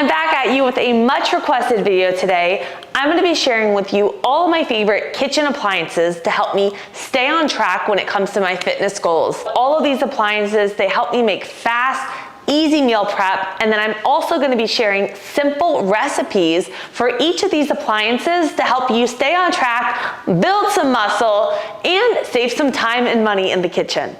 I'm back at you with a much requested video today. I'm going to be sharing with you all of my favorite kitchen appliances to help me stay on track when it comes to my fitness goals. All of these appliances, they help me make fast, easy meal prep, and then I'm also going to be sharing simple recipes for each of these appliances to help you stay on track, build some muscle, and save some time and money in the kitchen.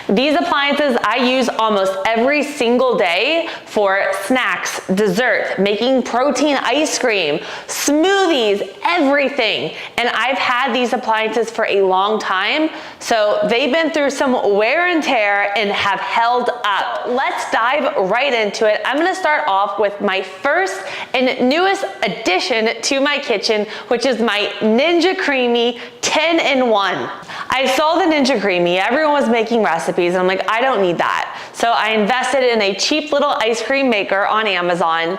These appliances I use almost every single day for snacks, dessert, making protein ice cream, smoothies, everything. And I've had these appliances for a long time, so they've been through some wear and tear and have held up. Let's dive right into it. I'm gonna start off with my first and newest addition to my kitchen, which is my Ninja Creami 10-in-1. I saw the Ninja Creami, everyone was making recipes, and I'm like, I don't need that. So I invested in a cheap little ice cream maker on Amazon,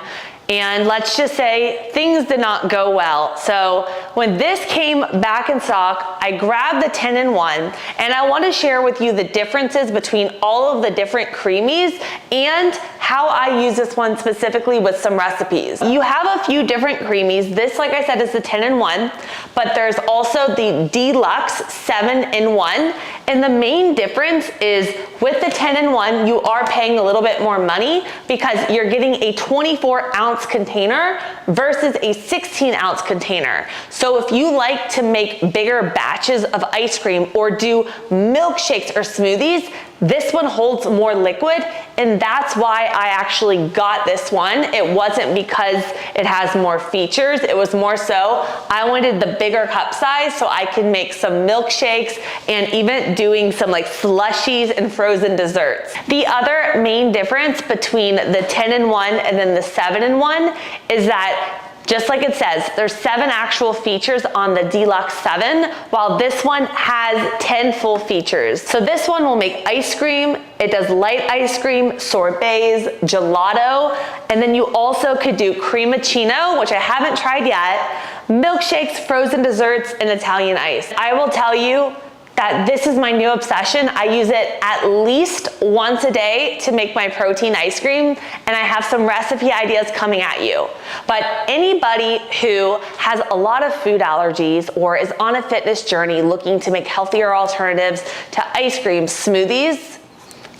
and let's just say things did not go well. So when this came back in stock, I grabbed the 10-in-1, and I want to share with you the differences between all of the different Creamis and how I use this one specifically with some recipes. You have a few different Creamis. This, like I said, is the 10-in-1, but there's also the Deluxe 7-in-1. And the main difference is with the 10-in-1, you are paying a little bit more money because you're getting a 24-ounce container versus a 16-ounce container. So if you like to make bigger batches of ice cream or do milkshakes or smoothies, this one holds more liquid, and that's why I actually got this one. It wasn't because it has more features. It was more so I wanted the bigger cup size so I can make some milkshakes and even doing some like slushies and frozen desserts. The other main difference between the 10-in-1 and then the 7-in-1 is that, just like it says, there's 7 actual features on the Deluxe 7, while this one has 10 full features. So this one will make ice cream, it does light ice cream, sorbets, gelato, and then you also could do cremacino, which I haven't tried yet, milkshakes, frozen desserts, and Italian ice. I will tell you that this is my new obsession. I use it at least once a day to make my protein ice cream, and I have some recipe ideas coming at you. But anybody who has a lot of food allergies or is on a fitness journey looking to make healthier alternatives to ice cream, smoothies,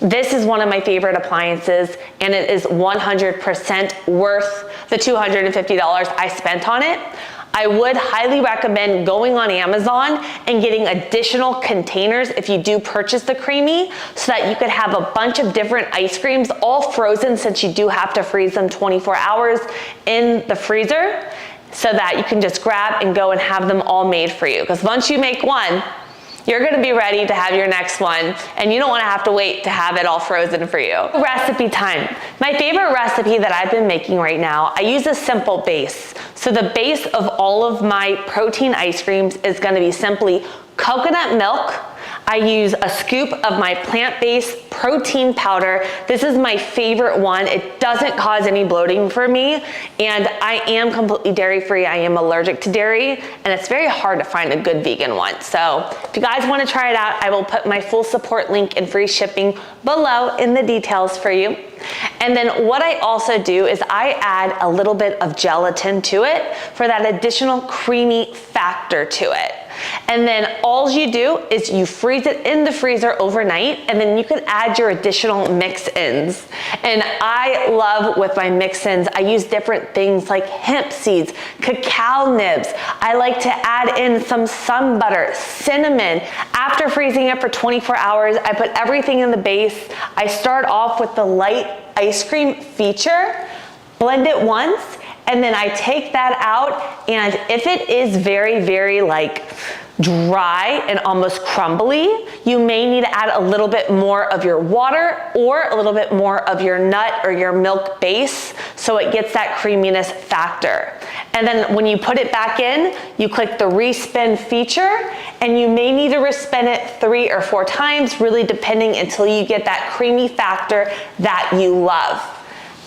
this is one of my favorite appliances, and it is 100% worth the $250 I spent on it. I would highly recommend going on Amazon and getting additional containers if you do purchase the Creami, so that you could have a bunch of different ice creams all frozen, since you do have to freeze them 24 hours in the freezer, so that you can just grab and go and have them all made for you. Because once you make one, you're gonna be ready to have your next one, and you don't wanna have to wait to have it all frozen for you. Recipe time. My favorite recipe that I've been making right now, I use a simple base. So the base of all of my protein ice creams is gonna be simply coconut milk. I use a scoop of my plant-based protein powder. This is my favorite one. It doesn't cause any bloating for me, and I am completely dairy-free. I am allergic to dairy, and it's very hard to find a good vegan one. So if you guys want to try it out, I will put my full support link and free shipping below in the details for you. And then what I also do is I add a little bit of gelatin to it for that additional creamy factor to it. And then all you do is you freeze it in the freezer overnight, and then you can add your additional mix-ins. And I love with my mix-ins, I use different things like hemp seeds, cacao nibs. I like to add in some sun butter, cinnamon. After freezing it for 24 hours, I put everything in the base. I start off with the light ice cream feature, blend it once, and then I take that out, and if it is very, very like dry and almost crumbly, you may need to add a little bit more of your water or a little bit more of your nut or your milk base so it gets that creaminess factor. And then when you put it back in, you click the respin feature, and you may need to respin it 3 or 4 times, really depending, until you get that creamy factor that you love.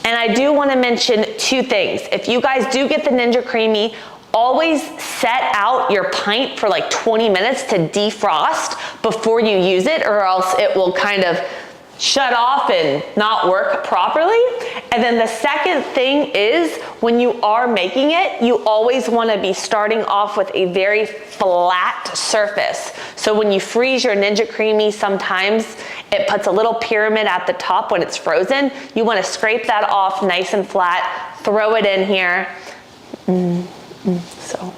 And I do want to mention 2 things. If you guys do get the Ninja Creami, always set out your pint for like 20 minutes to defrost before you use it, or else it will kind of shut off and not work properly. And then the second thing is, when you are making it, you always want to be starting off with a very flat surface. So when you freeze your Ninja Creami, sometimes it puts a little pyramid at the top when it's frozen. You want to scrape that off nice and flat, throw it in here. So.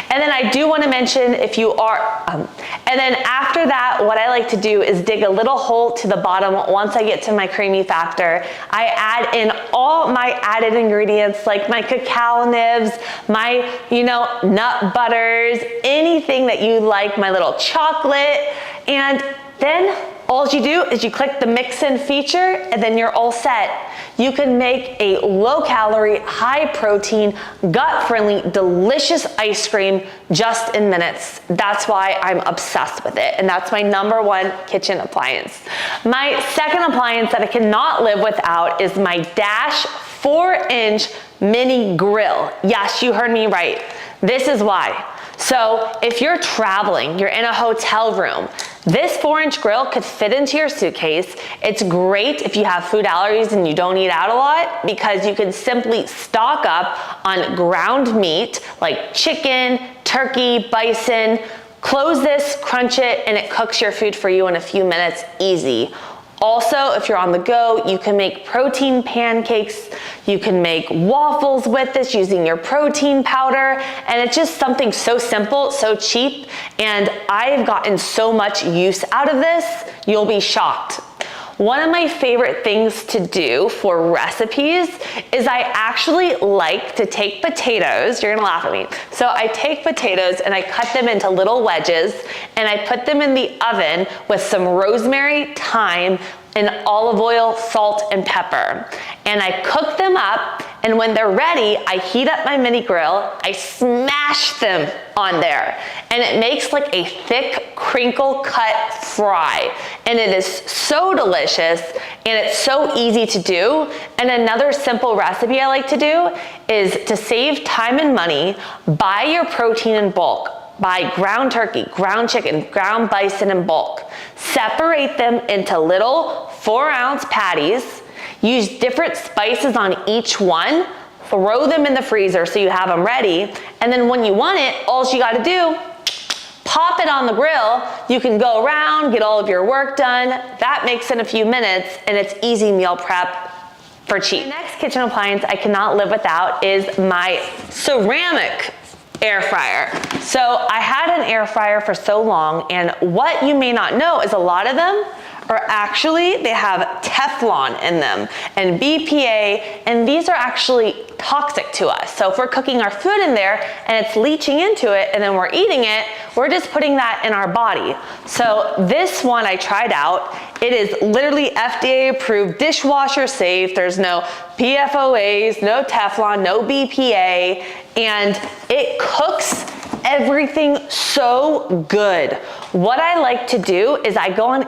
And then I do want to mention, if you are, and then after that, what I like to do is dig a little hole to the bottom. Once I get to my creamy factor, I add in all my added ingredients, like my cacao nibs, my, nut butters, anything that you like, my little chocolate. And then all you do is you click the mix in feature, and then you're all set. You can make a low calorie, high protein, gut friendly, delicious ice cream just in minutes. That's why I'm obsessed with it. And that's my #1 kitchen appliance. My second appliance that I cannot live without is my Dash 4-inch mini grill. Yes, you heard me right. This is why. So if you're traveling, you're in a hotel room, this 4-inch grill could fit into your suitcase. It's great if you have food allergies and you don't eat out a lot, because you can simply stock up on ground meat like chicken, turkey, bison, close this, crunch it, and it cooks your food for you in a few minutes, easy. Also, if you're on the go, you can make protein pancakes, you can make waffles with this using your protein powder, and it's just something so simple, so cheap, and I've gotten so much use out of this, you'll be shocked. One of my favorite things to do for recipes is I actually like to take potatoes. You're gonna laugh at me. So I take potatoes and I cut them into little wedges, and I put them in the oven with some rosemary, thyme, and olive oil, salt, and pepper. And I cook them up, and when they're ready, I heat up my mini grill, I smash them on there, and it makes like a thick, crinkle cut fry. And it is so delicious, and it's so easy to do. And another simple recipe I like to do is to save time and money, buy your protein in bulk. Buy ground turkey, ground chicken, ground bison in bulk. Separate them into little 4-ounce patties. Use different spices on each one. Throw them in the freezer so you have them ready. And then when you want it, all you gotta do, pop it on the grill. You can go around, get all of your work done. That makes in a few minutes, and it's easy meal prep for cheap. The next kitchen appliance I cannot live without is my ceramic air fryer. So I had an air fryer for so long, and what you may not know is a lot of them are actually, they have Teflon in them and BPA, and these are actually toxic to us. So if we're cooking our food in there and it's leaching into it and then we're eating it, we're just putting that in our body. So this one I tried out. It is literally FDA approved, dishwasher safe. There's no PFOAs, no Teflon, no BPA, and it cooks everything so good. What I like to do is go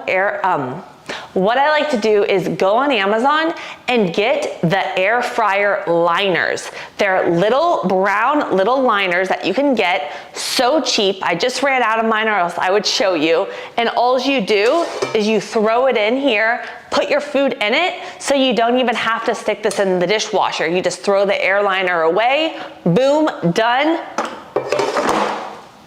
on Amazon and get the air fryer liners. They're little brown little liners that you can get, so cheap. I just ran out of mine, or else I would show you. And all you do is you throw it in here, put your food in it, so you don't even have to stick this in the dishwasher. You just throw the air liner away, boom, done.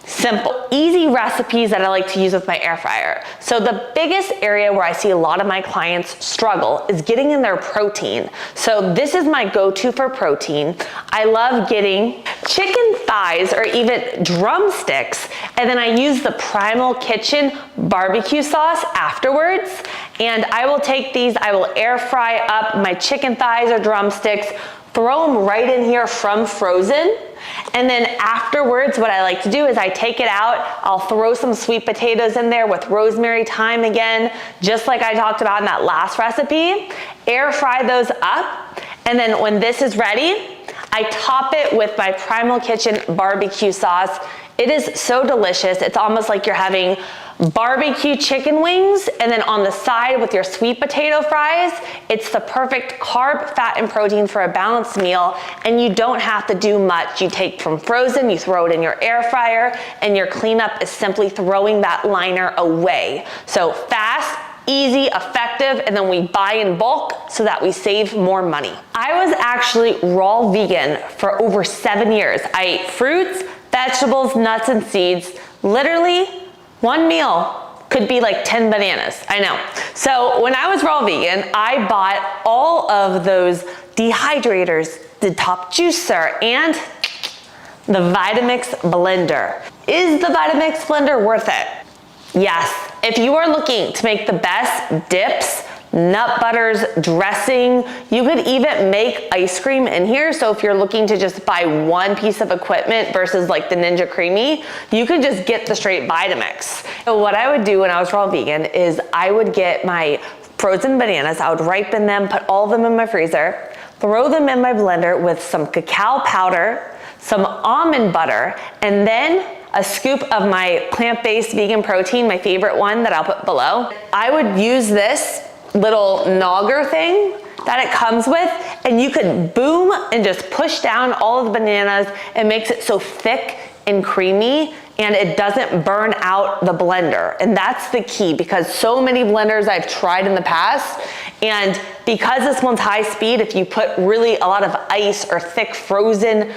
Simple, easy recipes that I like to use with my air fryer. So the biggest area where I see a lot of my clients struggle is getting in their protein. So this is my go-to for protein. I love getting chicken thighs or even drumsticks, and then I use the Primal Kitchen barbecue sauce afterwards. And I will take these, I will air fry up my chicken thighs or drumsticks, throw them right in here from frozen. And then afterwards, what I like to do is I take it out, I'll throw some sweet potatoes in there with rosemary, thyme again, just like I talked about in that last recipe. Air fry those up, and then when this is ready, I top it with my Primal Kitchen barbecue sauce. It is so delicious. It's almost like you're having barbecue chicken wings, and then on the side with your sweet potato fries. It's the perfect carb, fat, and protein for a balanced meal, and you don't have to do much. You take from frozen, you throw it in your air fryer, and your cleanup is simply throwing that liner away. So fast, easy, effective, and then we buy in bulk so that we save more money. I was actually raw vegan for over 7 years. I ate fruits, vegetables, nuts, and seeds. Literally, one meal could be like 10 bananas, I know. So when I was raw vegan, I bought all of those dehydrators, the top juicer, and the Vitamix blender. Is the Vitamix blender worth it? Yes. If you are looking to make the best dips, nut butters, dressing, you could even make ice cream in here. So if you're looking to just buy one piece of equipment versus like the Ninja Creami, you could just get the straight Vitamix. So what I would do when I was raw vegan is I would get my frozen bananas, I would ripen them, put all of them in my freezer, throw them in my blender with some cacao powder, some almond butter, and then a scoop of my plant-based vegan protein, my favorite one that I'll put below. I would use this little nogger thing that it comes with, and you could boom and just push down all of the bananas. It makes it so thick and creamy, and it doesn't burn out the blender. And that's the key, because so many blenders I've tried in the past, and because this one's high speed, if you put really a lot of ice or thick frozen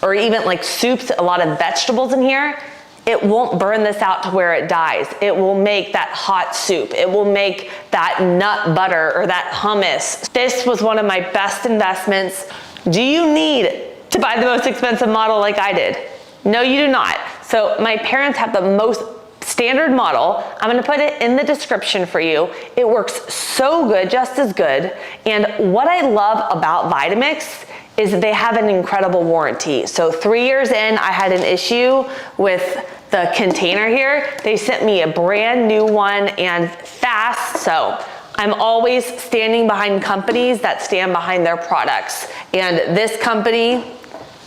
or even like soups, a lot of vegetables in here, it won't burn this out to where it dies. It will make that hot soup. It will make that nut butter or that hummus. This was one of my best investments. Do you need to buy the most expensive model like I did? No, you do not. So my parents have the most standard model. I'm gonna put it in the description for you. It works so good, just as good. And what I love about Vitamix is they have an incredible warranty. So 3 years in, I had an issue with the container here. They sent me a brand new one and fast. So I'm always standing behind companies that stand behind their products. And this company,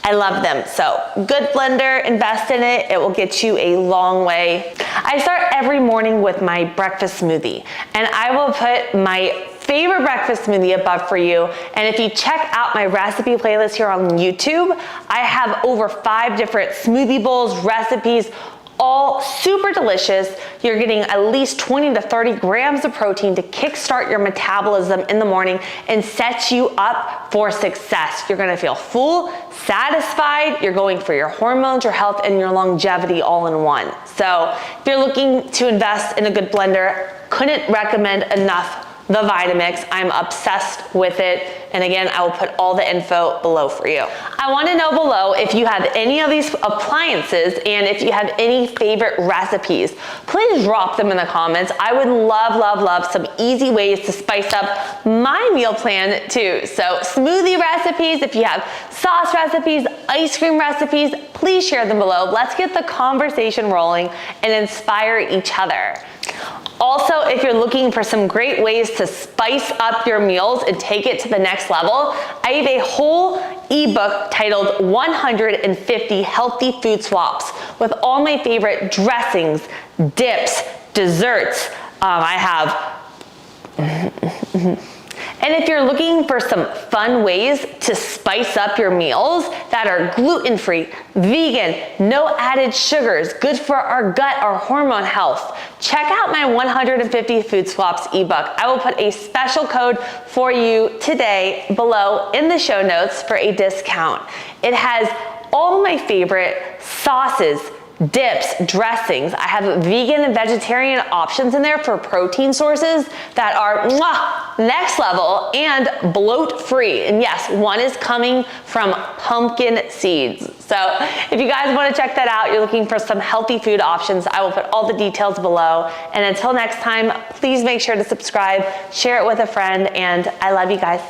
I love them. So good blender, invest in it. It will get you a long way. I start every morning with my breakfast smoothie, and I will put my favorite breakfast smoothie above for you. And if you check out my recipe playlist here on YouTube, I have over 5 different smoothie bowls, recipes, all super delicious. You're getting at least 20 to 30 grams of protein to kickstart your metabolism in the morning and set you up for success. You're gonna feel full, satisfied, you're going for your hormones, your health, and your longevity all in one. So if you're looking to invest in a good blender, couldn't recommend enough the Vitamix. I'm obsessed with it. And again, I will put all the info below for you. I wanna know below if you have any of these appliances and if you have any favorite recipes. Please drop them in the comments. I would love, love, love some easy ways to spice up my meal plan too. So smoothie recipes, if you have sauce recipes, ice cream recipes, please share them below. Let's get the conversation rolling and inspire each other. Also, if you're looking for some great ways to spice up your meals and take it to the next level, I have a whole ebook titled 150 Healthy Food Swaps with all my favorite dressings, dips, desserts. I have And if you're looking for some fun ways to spice up your meals that are gluten-free, vegan, no added sugars, good for our gut, our hormone health, check out my 150 Food Swaps ebook. I will put a special code for you today below in the show notes for a discount. It has all my favorite sauces, dips, dressings. I have vegan and vegetarian options in there for protein sources that are next level and bloat free. And yes, one is coming from pumpkin seeds. So if you guys want to check that out, you're looking for some healthy food options, I will put all the details below. And until next time, please make sure to subscribe, share it with a friend, and I love you guys.